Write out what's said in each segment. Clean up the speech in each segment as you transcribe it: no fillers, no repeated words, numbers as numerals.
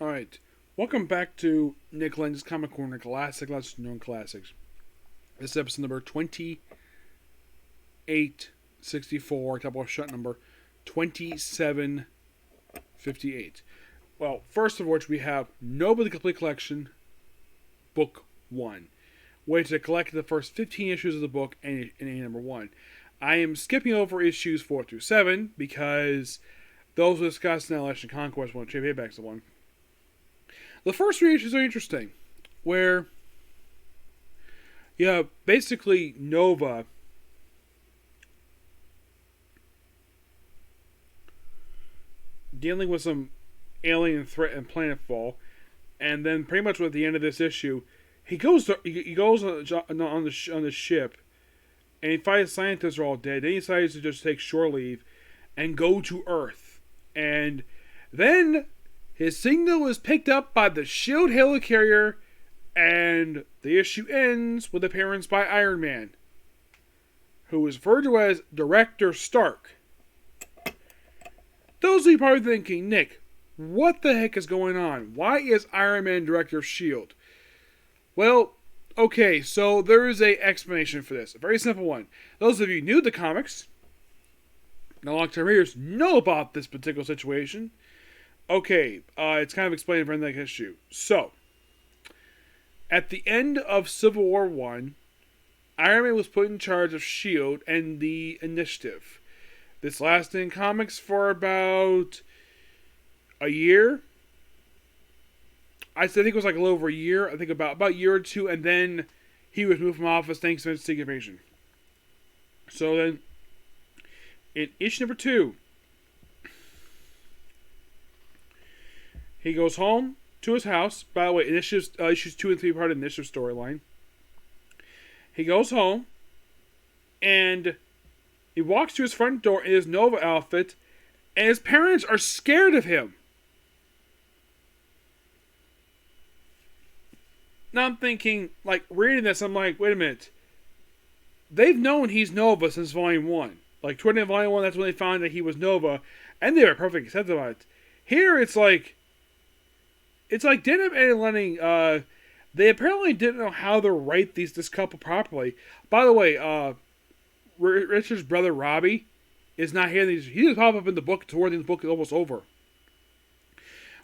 Alright, welcome back to Nick Lenz's Comic Corner Classic, Lots of Known Classics. This is episode number 2864, Doubleshot number 2758. Well, first of which we have Nova the Complete Collection, Book 1, which I collected the first 15 issues of the book in number 1. I am skipping over issues 4 through 7 because those were discussed in Annihilation Conquest 1, Trade Paybacks of 1. The first three issues are interesting, where, basically Nova dealing with some alien threat and planetfall, and then pretty much at the end of this issue, he goes on the ship, and he finds scientists are all dead. Then he decides to just take shore leave and go to Earth, and then his signal is picked up by the SHIELD helicarrier, and the issue ends with appearance by Iron Man, who is referred to as Director Stark. Those of you probably thinking, Nick, what the heck is going on? Why is Iron Man Director of SHIELD? Well, okay, so there is an explanation for this. A very simple one. Those of you new to the comics, the long-term readers, know about this particular situation. Okay, it's kind of explained in the issue. So, at the end of Civil War I, Iron Man was put in charge of S.H.I.E.L.D. and the Initiative. This lasted in comics for about a year. I think it was like a little over a year. I think about a year or two, and then he was moved from office thanks to instant invasion. So then, in issue number 2, he goes home to his house. By the way, issues 2 and 3 are part of the initiative storyline. He goes home, and he walks to his front door in his Nova outfit, and his parents are scared of him. Now I'm thinking, reading this, I'm like, wait a minute. They've known he's Nova since Volume 1. Toward the end of Volume 1, that's when they found that he was Nova, and they were perfectly accepted about it. Here, it's like Abnett and Lanning, they apparently didn't know how to write this couple properly. By the way, Richard's brother Robbie is not here. He just popped up in the book toward the end of the book is almost over,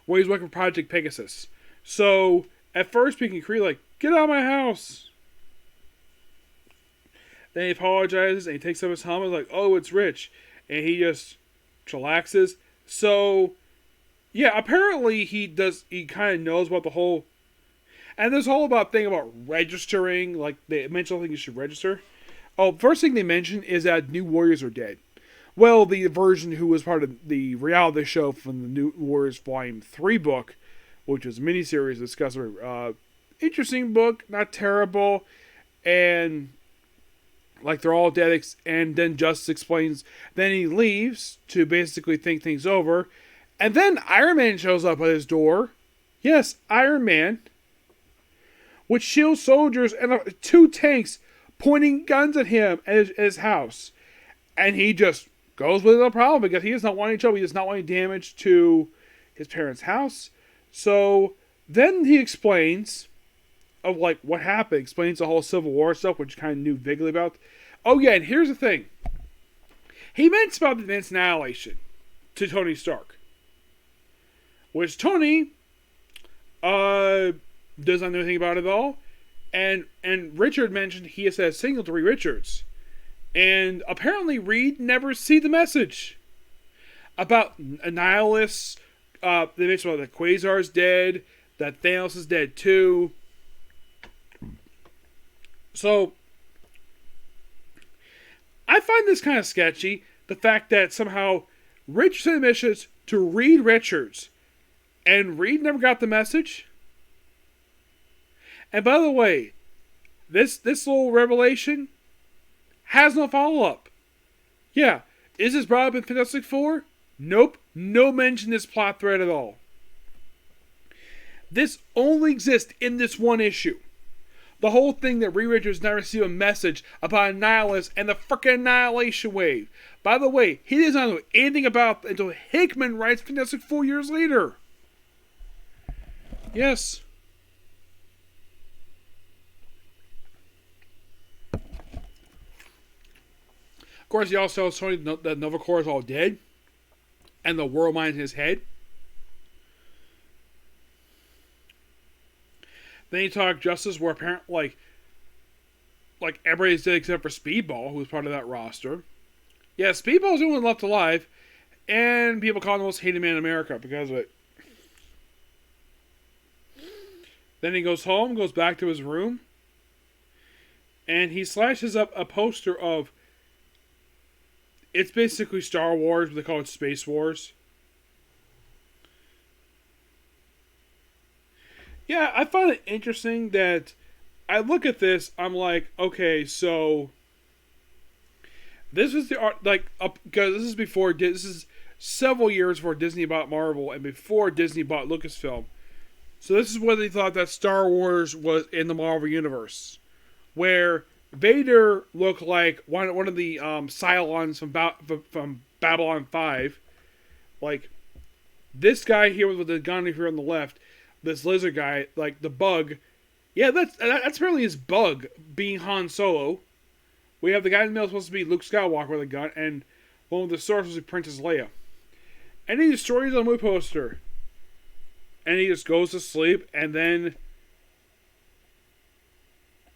where he's working for Project Pegasus. So, at first, speaking Cree, get out of my house. Then he apologizes, and he takes up his helmet, oh, it's Rich. And he just chillaxes. So, yeah, apparently he kind of knows about the whole, and there's a whole thing about registering, they mentioned something you should register. Oh, first thing they mention is that New Warriors are dead. Well, the version who was part of the reality show from the New Warriors Volume 3 book, which was a miniseries discussing interesting book, not terrible, and they're all dead, and then Justice explains, then he leaves to basically think things over. And then Iron Man shows up at his door. Yes, Iron Man. With SHIELD soldiers and 2 tanks pointing guns at him at his house. And he just goes with no problem because he does not want any trouble. He does not want any damage to his parents' house. So then he explains of what happened. Explains the whole Civil War stuff, which kind of knew vaguely about. Oh yeah, and here's the thing. He mentions about the advanced annihilation to Tony Stark. Which Tony does not know anything about it at all. And Richard mentioned he has sent a signal to Reed Richards. And apparently Reed never see the message. About Annihilus. They mentioned about that Quasar's dead. That Thanos is dead too. So, I find this kind of sketchy. The fact that somehow Richard sent a message to Reed Richards. And Reed never got the message. And by the way, this little revelation has no follow-up. Yeah, is this brought up in Fantastic Four? Nope, no mention this plot thread at all. This only exists in this one issue. The whole thing that Reed Richards never received a message about Annihilus and the frickin' Annihilation Wave. By the way, he does not know anything about it until Hickman writes Fantastic 4 years later. Yes. Of course, he also tells Tony that Nova Corps is all dead, and the world mind in his head. Then he talked Justice, where apparently, like everybody's dead except for Speedball, who was part of that roster. Yeah, Speedball's the only one left alive, and people call him the most hated man in America because of it. Then he goes home, goes back to his room, and he slashes up a poster of. It's basically Star Wars, but they call it Space Wars. Yeah, I find it interesting that I look at this, I'm like, okay, so this is the art, like, because this is several years before Disney bought Marvel and before Disney bought Lucasfilm. So this is where they thought that Star Wars was in the Marvel Universe, where Vader looked like one of the Cylons from Babylon 5. Like, this guy here with the gun here on the left, this lizard guy, like the bug. Yeah, that's apparently his bug being Han Solo. We have the guy in the middle supposed to be Luke Skywalker with a gun, and one of the sources is Princess Leia. And he destroys the movie poster. And he just goes to sleep, and then,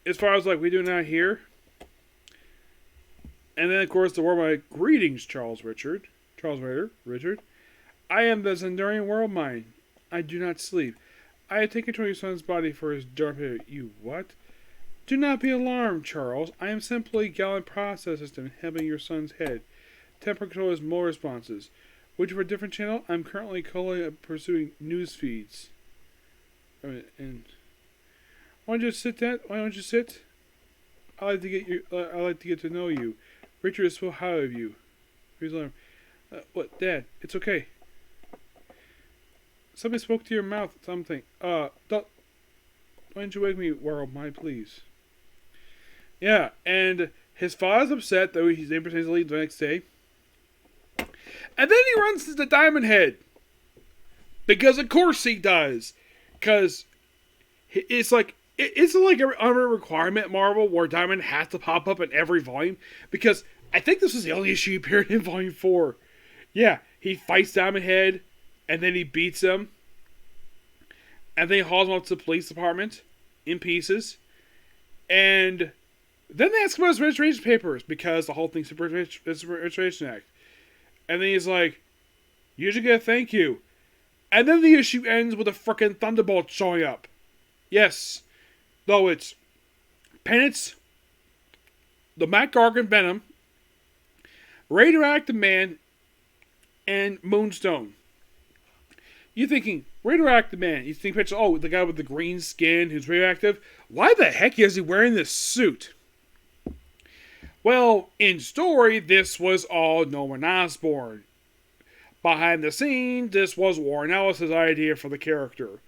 as far as like we do not here. And then, of course, the word like, greetings, Charles Rader. Richard. I am the Zendarian world mind. I do not sleep. I have taken control of your son's body for his dark period. You what? Do not be alarmed, Charles. I am simply gallant process system helping your son's head. Temper control is more responses. Would you for a different channel? I'm currently pursuing news feeds. And why don't you sit that? Why don't you sit? I like to get to know you. Richard is so high of you. He's like, what, Dad? It's okay. Somebody spoke to your mouth. Something. Why don't you wake me, world, my please? Yeah, and his father's upset though he's able to leave the next day. And then he runs to the Diamond Head. Because of course he does. Because it's like an unwritten requirement Marvel where Diamond has to pop up in every volume. Because I think this was the only issue he appeared in volume 4. Yeah, he fights Diamond Head. And then he beats him. And then he hauls him up to the police department. In pieces. And then they ask him about his registration papers. Because the whole thing's a Registration Act. And then he's like, you should get a thank you. And then the issue ends with a frickin' thunderbolt showing up. Yes. Though it's Penance, the Matt Gargan Venom, Radioactive Man, and Moonstone. You're thinking, Radioactive Man. You think, oh, the guy with the green skin who's radioactive. Why the heck is he wearing this suit? Well, in story, this was all Norman Osborn. Behind the scenes, this was Warren Ellis' idea for the character.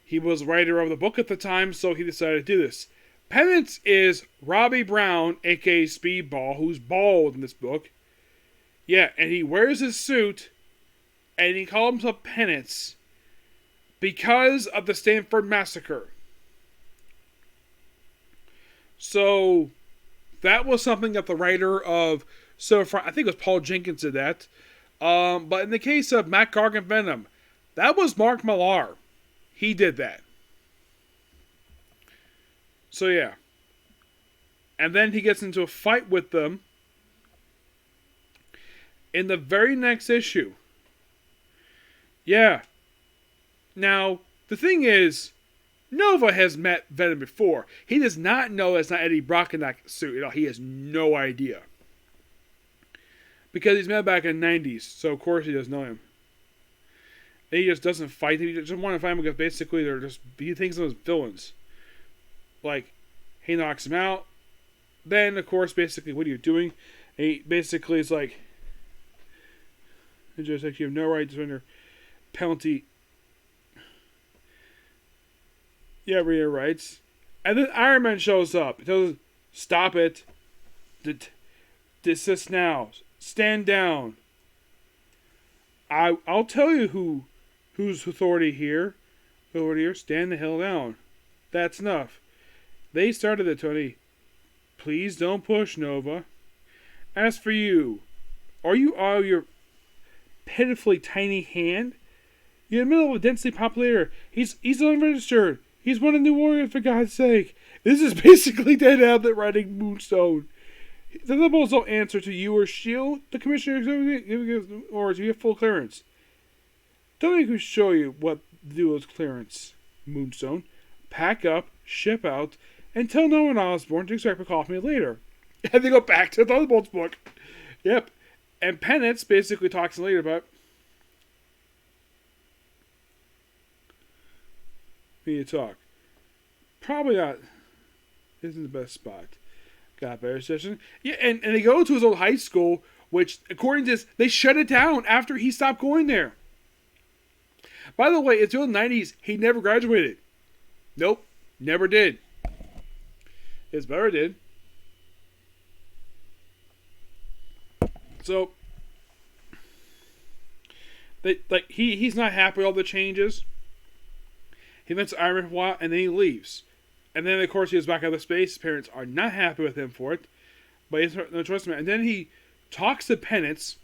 He was writer of the book at the time, so he decided to do this. Penance is Robbie Brown, aka Speedball, who's bald in this book. Yeah, and he wears his suit, and he calls himself Penance because of the Stanford Massacre. So that was something that the writer of Silverfront, I think it was Paul Jenkins, did that. But in the case of Matt Gargan Venom, that was Mark Millar. He did that. So yeah. And then he gets into a fight with them in the very next issue. Yeah. Now, the thing is, Nova has met Venom before. He does not know it's not Eddie Brock in that suit at all. He has no idea. Because he's met back in the 90s, so of course he doesn't know him. And he just doesn't fight him. He just wants to fight him because basically he thinks of them as villains. Like, he knocks him out. Then, of course, basically, what are you doing? And he basically is like, you have no right to surrender penalty. Yeah, read your rights. And then Iron Man shows up. He tells him, stop it. Desist now. Stand down. I'll tell you who's authority here. Over here, stand the hell down. That's enough. They started it, Tony. Please don't push, Nova. As for you, are you all your pitifully tiny hand? You're in the middle of a densely populated. He's unregistered. He's one of the new warriors, for God's sake. This is basically Dead Abnett writing Moonstone. The Thunderbolts don't answer to you or Shield. The Commissioner gives orders. You have full clearance. Tony can show you what to do with clearance. Moonstone. Pack up, ship out, and tell Norman Osborn to expect a call from me later. And they go back to the Thunderbolts book. Yep. And Penance basically talks later about we need to talk. Probably not. Isn't the best spot. Got a better session. Yeah, and they go to his old high school, which, according to this, they shut it down after he stopped going there. By the way, it's the early 90s. He never graduated. Nope. Never did. His brother did. So, he's not happy with all the changes. He went to Iron Man for a while, and then he leaves. And then, of course, he goes back out of space. His parents are not happy with him for it. But he's no trust him. And then he talks to Penance,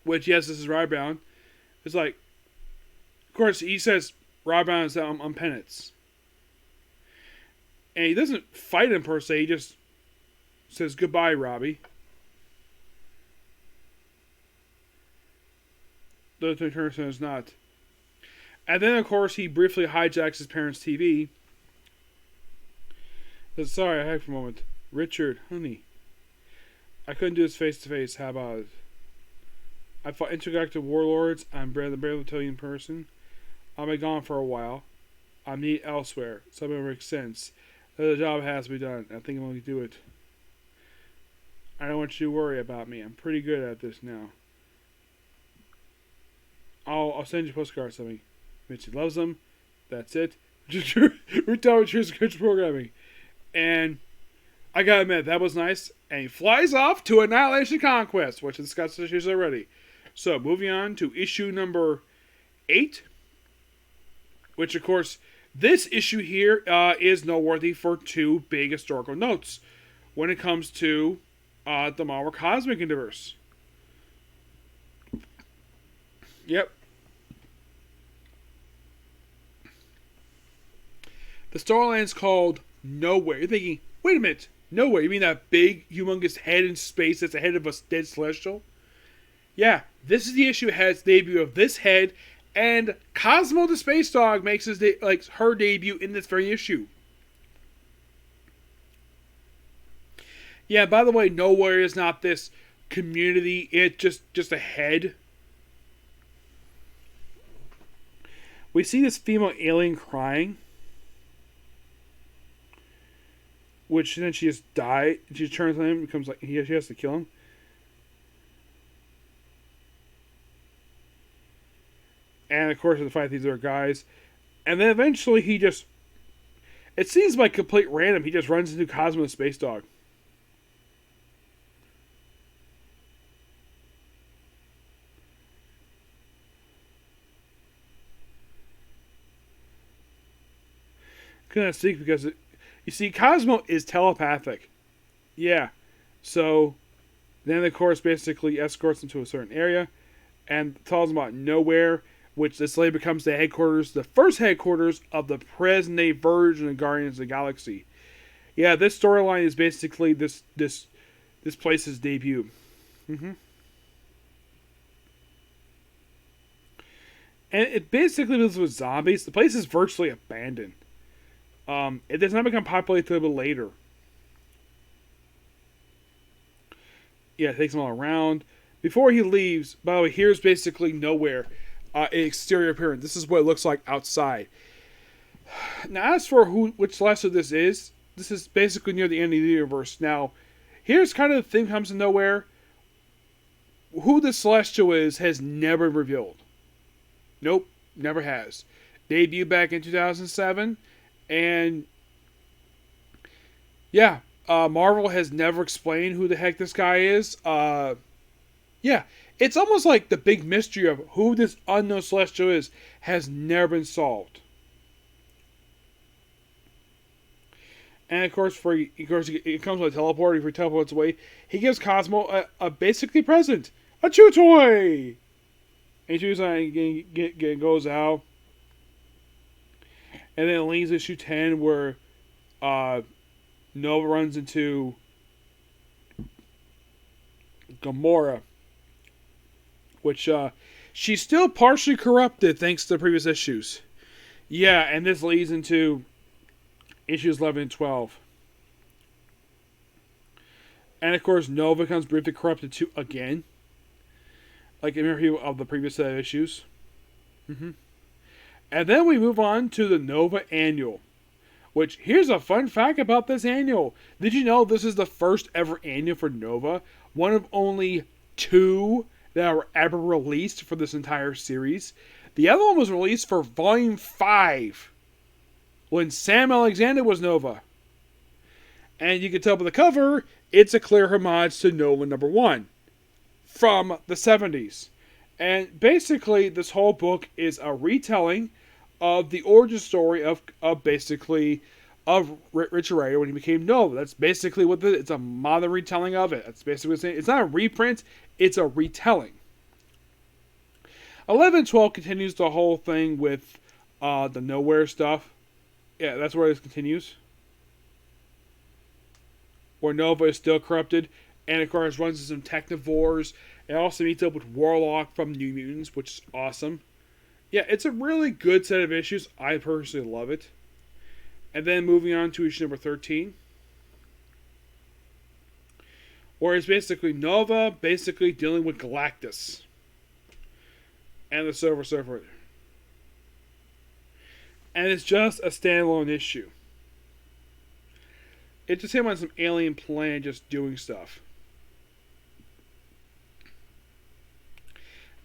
which, yes, this is Rod Brown. It's like, of course, he says, Rod Brown is on Penance. And he doesn't fight him, per se. He just says, goodbye, Robbie. The Turner is not. And then, of course, he briefly hijacks his parents' TV. Says, sorry, I had for a moment. Richard, honey. I couldn't do this face-to-face. How about it? I fought intergalactic warlords. I'm the Battalion person. I'll be gone for a while. I'm needed elsewhere. Something makes sense. The job has to be done. I think I'm going to do it. I don't want you to worry about me. I'm pretty good at this now. I'll send you a postcard or something. Mitzi loves them. That's it. Retarded programming. And I gotta admit, that was nice. And he flies off to Annihilation Conquest, which is discussed issues already. So, moving on to issue number 8. Which, of course, this issue here is noteworthy for 2 big historical notes when it comes to the Marvel Cosmic Universe. Yep. The storyline is called Nowhere. You're thinking, wait a minute, Nowhere? You mean that big, humongous head in space that's the head of a dead celestial? Yeah, this is the issue that has the debut of this head, and Cosmo the Space Dog makes her debut in this very issue. Yeah, by the way, Nowhere is not this community, it's just a head. We see this female alien crying, which then she just dies. She turns on him, becomes like she has to kill him. And of course, to fight these other guys, and then eventually he just. It seems like complete random. He just runs into Cosmo the Space Dog. Couldn't speak because you see, Cosmo is telepathic. Yeah. So, then of course basically escorts him to a certain area and tells him about Nowhere, which this later becomes the headquarters, the first headquarters of the present-day version of Guardians of the Galaxy. Yeah, this storyline is basically this place's debut. And it basically deals with zombies. The place is virtually abandoned. It does not become populated until a bit later. Yeah, it takes him all around. Before he leaves, by the way, here's basically Nowhere. Exterior appearance. This is what it looks like outside. Now, as for which Celestial this is basically near the end of the universe. Now, here's kind of the thing that comes to Nowhere. Who the Celestial is has never been revealed. Nope, never has. Debuted back in 2007. And yeah, Marvel has never explained who the heck this guy is. Yeah, it's almost like the big mystery of who this unknown Celestial is has never been solved. And of course, it comes with a teleporter. If he teleports away, he gives Cosmo a basically present, a chew toy. And he chews on and goes out. And then it leads issue 10 where Nova runs into Gamora, which she's still partially corrupted thanks to the previous issues. Yeah, and this leads into issues 11 and 12. And of course, Nova becomes briefly corrupted too again, like in review of the previous set of issues. And then we move on to the Nova Annual. Which, here's a fun fact about this annual. Did you know this is the first ever annual for Nova? One of only 2 that were ever released for this entire series. The other one was released for Volume 5. When Sam Alexander was Nova. And you can tell by the cover, it's a clear homage to Nova number 1. From the 70s. And basically, this whole book is a retelling of the origin story of Richard Rider when he became Nova. That's basically what it's a modern retelling of it. That's basically what it's saying. It's not a reprint, it's a retelling. 11 and 12 continues the whole thing with the Nowhere stuff. Yeah, that's where it continues. Where Nova is still corrupted, and of course runs into some Technivores. It also meets up with Warlock from New Mutants, which is awesome. Yeah, it's a really good set of issues. I personally love it. And then moving on to issue number 13. Where it's basically Nova dealing with Galactus. And the Silver Surfer. And it's just a standalone issue. It's just him on some alien planet just doing stuff.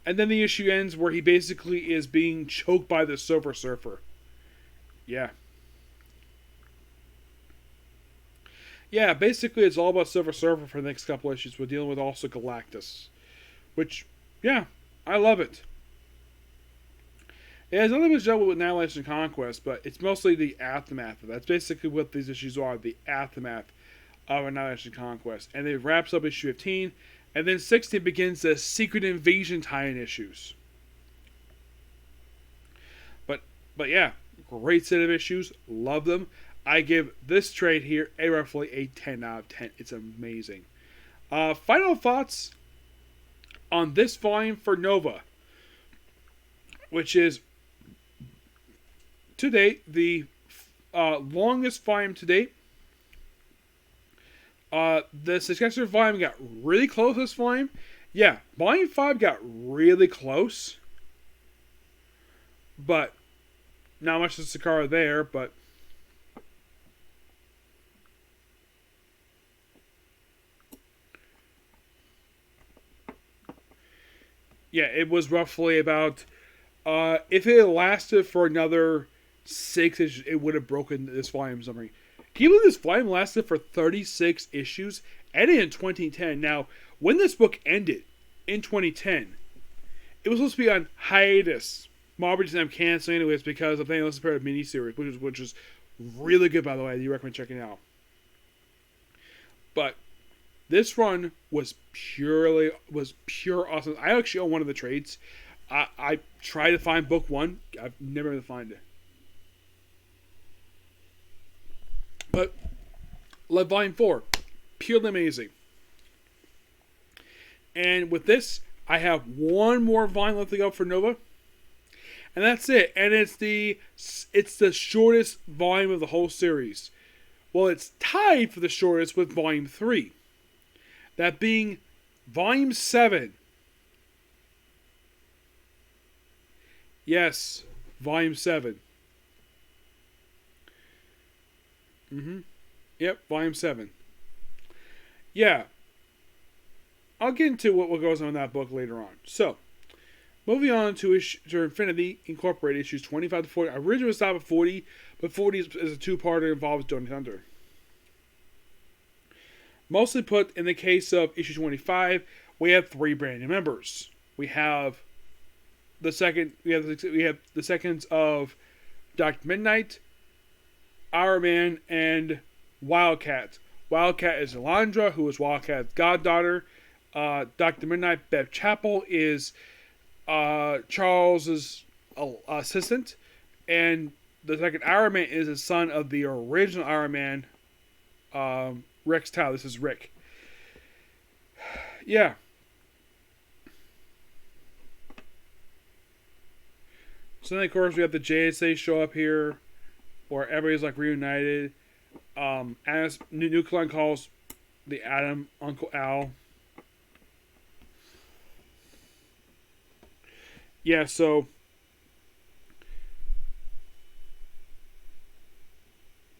And then the issue ends where he basically is being choked by the Silver Surfer. Yeah. Yeah, basically it's all about Silver Surfer for the next couple issues. We're dealing with also Galactus. Which, yeah, I love it. It has nothing to do with Annihilation and Conquest, but it's mostly the aftermath of that. That's basically what these issues are, the aftermath of Annihilation and Conquest. And it wraps up issue 15. And then 16 begins the Secret Invasion tie-in issues. But yeah, great set of issues. Love them. I give this trade here roughly a 10 out of 10. It's amazing. Final thoughts on this volume for Nova, which is to date the longest volume to date. The successor volume got really close this volume. Yeah, volume 5 got really close. But not much of Sakara there, but yeah, it was roughly about if it had lasted for another 6 issues, it would have broken this volume summary. Can you believe this volume lasted for 36 issues? Ended in 2010. Now, when this book ended in 2010, it was supposed to be on hiatus. Marvel just ended up canceling anyways because of the Lenz miniseries, which is really good, by the way. I do recommend checking it out. But this run was pure awesome. I actually own one of the trades. I tried to find book 1. I've never been able to find it. But like volume 4, purely amazing. And with this, I have one more volume left to go for Nova. And that's it. And it's the shortest volume of the whole series. Well, it's tied for the shortest with volume 3. That being volume 7. Yes, volume 7. Yep, volume 7. Yeah. I'll get into what goes on in that book later on. So, moving on to Infinity Incorporated issues 25 to 40. I originally stopped at 40, but 40 is a two-parter that involves Johnny Thunder. Mostly put in the case of issue 25, we have 3 brand new members. We have the seconds of Dr. Midnight, Iron Man, and Wildcat. Wildcat is Elandra, who is Wildcat's goddaughter. Dr. Midnight, Bev Chapel, is Charles's assistant. And the second Iron Man is the son of the original Iron Man, Rex Tao. This is Rick. Yeah. So then, of course, we have the JSA show up here, where everybody's like reunited. As Nucleon calls the Atom Uncle Al. Yeah, so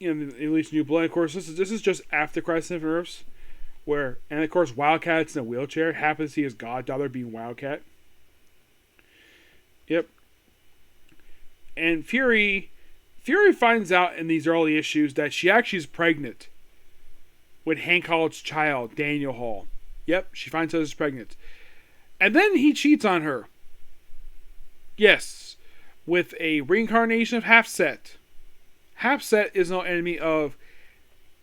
at least New Blood. Of course, this is just after Crisis on Infinite Earths, and of course Wildcat's in a wheelchair. Happens to see his goddaughter being Wildcat. Yep. And Fury finds out in these early issues that she actually is pregnant with Hank Hall's child, Daniel Hall. Yep, she finds out she's pregnant. And then he cheats on her. Yes, with a reincarnation of Half-Set. Half-Set is no enemy of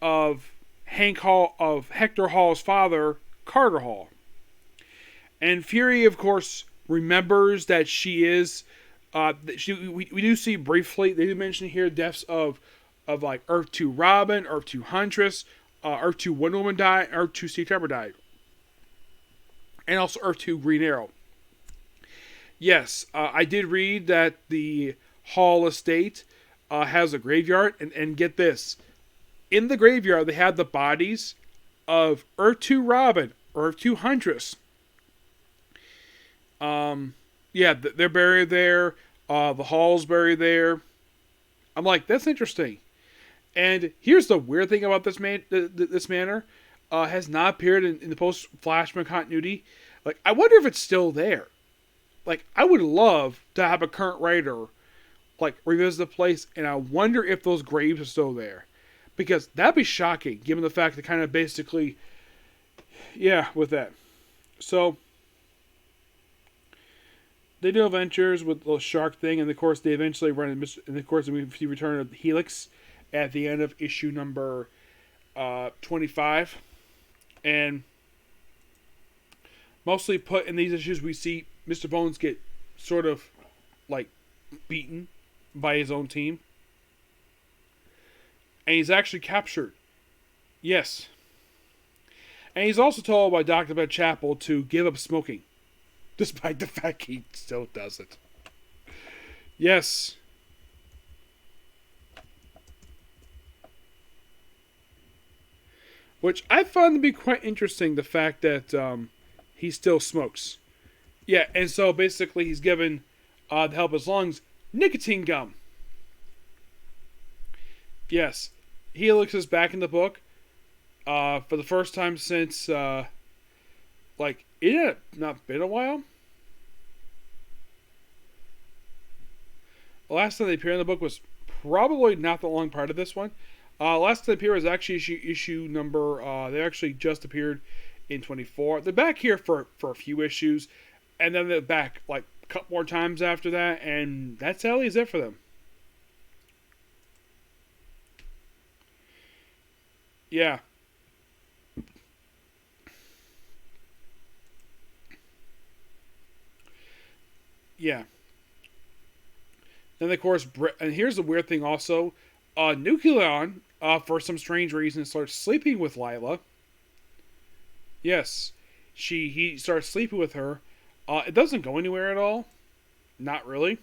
Hank Hall, of Hector Hall's father, Carter Hall. And Fury, of course, remembers that she is. We do see briefly. They do mention here deaths of like Earth 2 Robin, Earth 2 Huntress, Earth 2 Wonder Woman died, Earth 2 Steve Trevor died, and also Earth 2 Green Arrow. Yes, I did read that the Hall estate has a graveyard, and get this, in the graveyard they have the bodies of Earth 2 Robin, Earth 2 Huntress. Yeah, they're buried there. The Hall's buried there. I'm like, that's interesting. And here's the weird thing about this manor. Has not appeared in the post-Flashpoint continuity. Like, I wonder if it's still there. Like, I would love to have a current writer, like, revisit the place, and I wonder if those graves are still there. Because that'd be shocking, given the fact that kind of basically, yeah, with that. So they do adventures with the shark thing, and of course they eventually run. And of course we see Return of Helix at the end of issue number 25, and mostly put in these issues we see Mr. Bones get sort of like beaten by his own team, and he's actually captured. Yes, and he's also told by Dr. Bed Chapel to give up smoking. Despite the fact he still does it. Yes. Which I found to be quite interesting, the fact that he still smokes. Yeah, and so basically he's given, to help his lungs, nicotine gum. Yes. Helix is back in the book. For the first time since, it had not been a while. The last time they appeared in the book was probably not the long part of this one. Last time they appeared was actually issue number. They actually just appeared in 24. They're back here for a few issues, and then they're back like a couple more times after that, and that's how it for them. Yeah. Yeah. Then, of course, and here's the weird thing also. Nucleon, for some strange reason, starts sleeping with Lila. Yes. He starts sleeping with her. It doesn't go anywhere at all. Not really.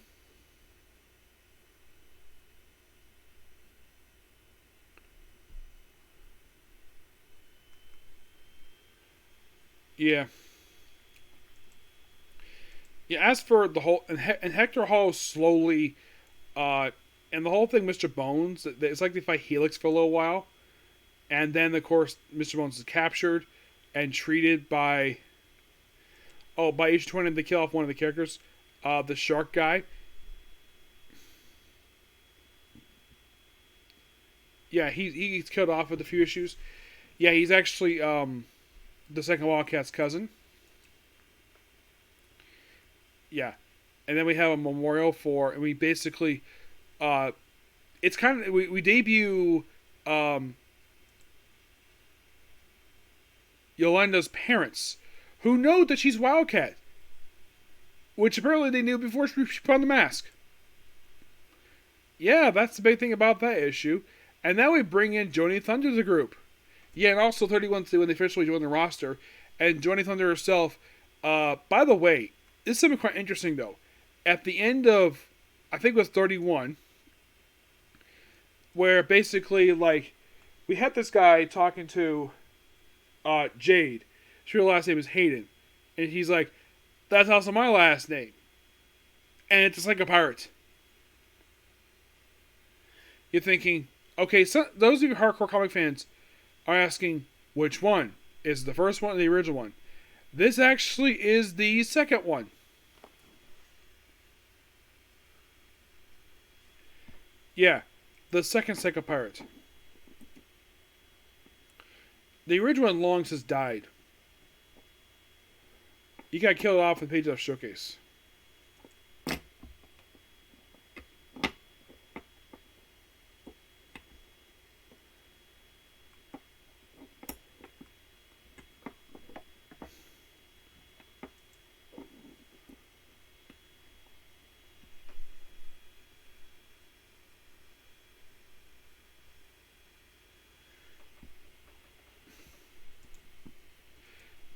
Yeah. Yeah, as for the whole... And Hector Hall slowly... and the whole thing, Mr. Bones, it's like they fight Helix for a little while. And then, of course, Mr. Bones is captured and treated by... Oh, by issue 20, they kill off one of the characters. The shark guy. Yeah, he gets killed off with a few issues. Yeah, he's actually the second Wildcat's cousin. Yeah. And then we have a memorial for... And we basically... it's kind of... We debut... Yolanda's parents, who know that she's Wildcat, which apparently they knew before she put on the mask. Yeah, that's the big thing about that issue. And now we bring in Joni Thunder to the group. Yeah, and also 31 when they officially joined the roster. And Joni Thunder herself, by the way, this is something quite interesting though. At the end of, I think it was 31, where basically, like, we had this guy talking to Jade. Her last name is Hayden. And he's like, that's also my last name. And it's like a pirate. You're thinking, okay, so those of you hardcore comic fans are asking, which one? Is the first one or the original one? This actually is the second one. Yeah, the second Psycho Pirate. The original one long since died. You got killed off in the pages of Showcase.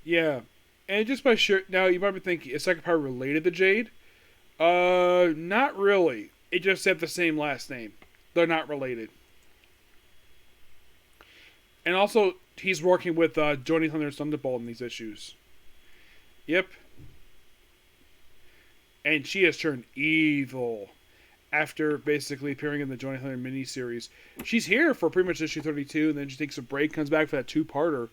Yeah. And just by sure, now you might be thinking, is Second Pirate related to Jade? Not really. It just have the same last name. They're not related. And also, he's working with Joni Thunder's Thunderbolt in these issues. Yep. And she has turned evil after basically appearing in the Joni Thunder miniseries. She's here for pretty much issue 32, and then she takes a break, comes back for that two-parter,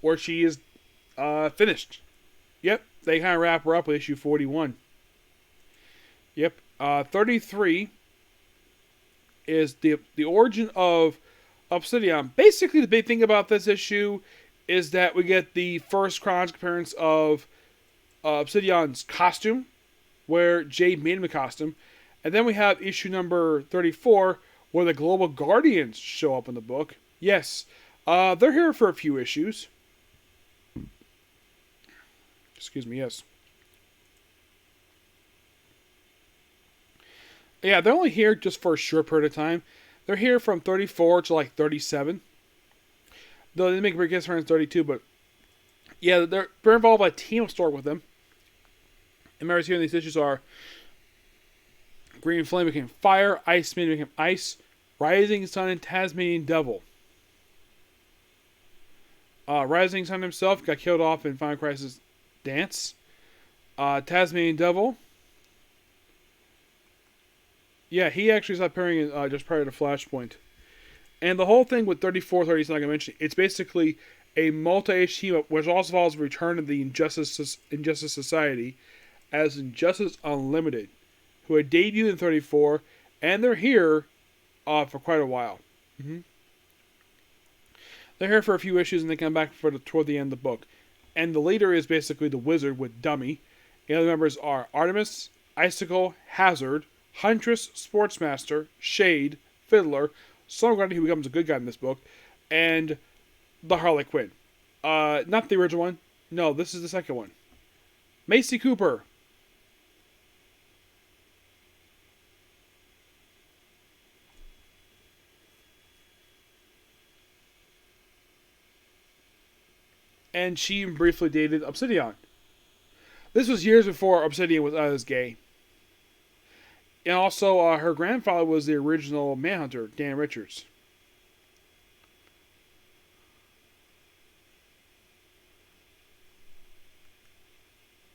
where she is finished. Yep, they kind of wrap her up with issue 41. Yep, 33 is the origin of Obsidian. Basically, the big thing about this issue is that we get the first chronological appearance of Obsidian's costume, where Jade made him a costume. And then we have issue number 34, where the Global Guardians show up in the book. Yes, they're here for a few issues. Excuse me, yes. Yeah, they're only here just for a short period of time. They're here from 34 to like 37. Though they make a big difference in 32, but yeah, they're involved by a team of Stork with them. And members here in these issues are Green Flame became Fire, Iceman became Ice, Rising Sun, and Tasmanian Devil. Rising Sun himself got killed off in Final Crisis Dance. Tasmanian Devil. Yeah, he actually stopped appearing just prior to Flashpoint. And the whole thing with 34, 37, like I mentioned, it's basically a multi-age team up, which also follows the return of the Injustice Society as Injustice Unlimited, who had debuted in 34, and they're here for quite a while. Mm-hmm. They're here for a few issues, and they come back toward the end of the book. And the leader is basically the Wizard with Dummy. The other members are Artemis, Icicle, Hazard, Huntress, Sportsmaster, Shade, Fiddler, Soundgarden, who becomes a good guy in this book, and the Harley Quinn. Not the original one. No, this is the second one. Macy Cooper. And she briefly dated Obsidian. This was years before Obsidian was as gay. And also, her grandfather was the original Manhunter, Dan Richards.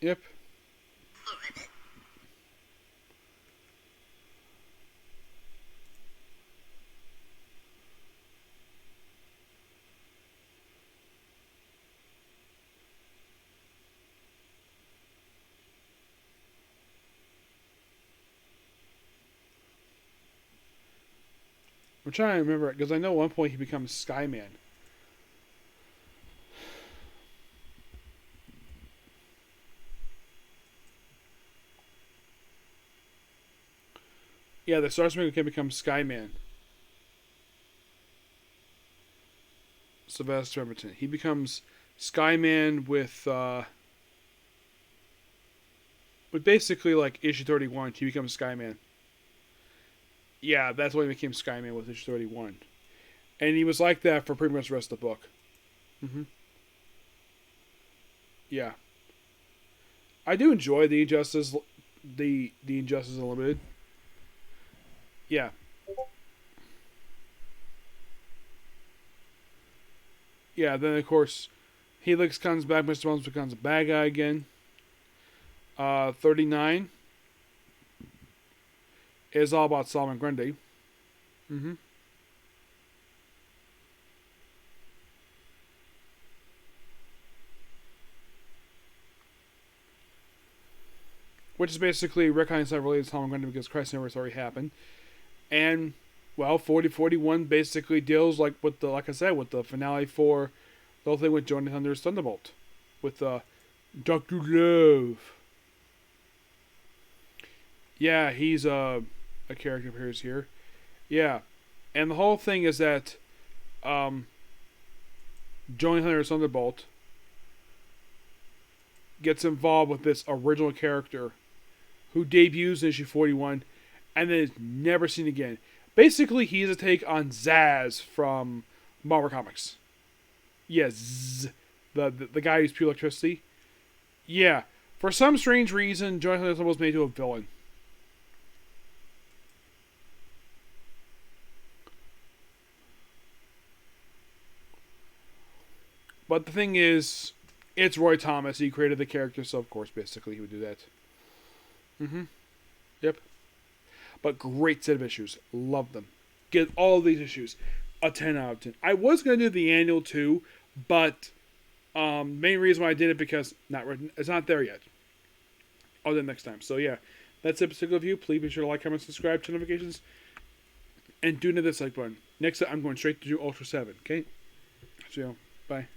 Yep. I'm trying to remember it, because I know at one point he becomes Skyman. Yeah, the Star Springer can become Skyman. Sylvester Edmonton. He becomes Skyman with basically like issue 31. He becomes Skyman. Yeah, that's why he became Skyman with issue 31. And he was like that for pretty much the rest of the book. Mm-hmm. Yeah. I do enjoy the Injustice Unlimited. Yeah. Yeah, then of course Helix comes back, Mr. Bones becomes a bad guy again. 39 is all about Solomon Grundy. Mm-hmm. Which is basically Rick Hines not related to Solomon Grundy because Christ never already happened. And well, 4041 basically deals like with the with the finale for the whole thing with Johnny Thunder's Thunderbolt. With Dr. Love. Yeah, he's a character appears here. Yeah. And the whole thing is that Johnny Thunder's Thunderbolt gets involved with this original character who debuts in issue 41 and then is never seen again. Basically, he's a take on Zaz from Marvel Comics. Yes, the guy who's pure electricity. Yeah, for some strange reason, Johnny Thunderbolt was made to a villain. But the thing is, it's Roy Thomas. He created the character, so of course, basically, he would do that. Mm-hmm. Yep. But great set of issues. Love them. Get all of these issues. A 10 out of 10. I was going to do the annual too, but main reason why I did it because it's not there yet. I'll do it next time. So yeah, that's the particular review. Please be sure to like, comment, subscribe, turn notifications, and do the dislike button. Next time, I'm going straight to do Ultra 7. Okay? So, bye.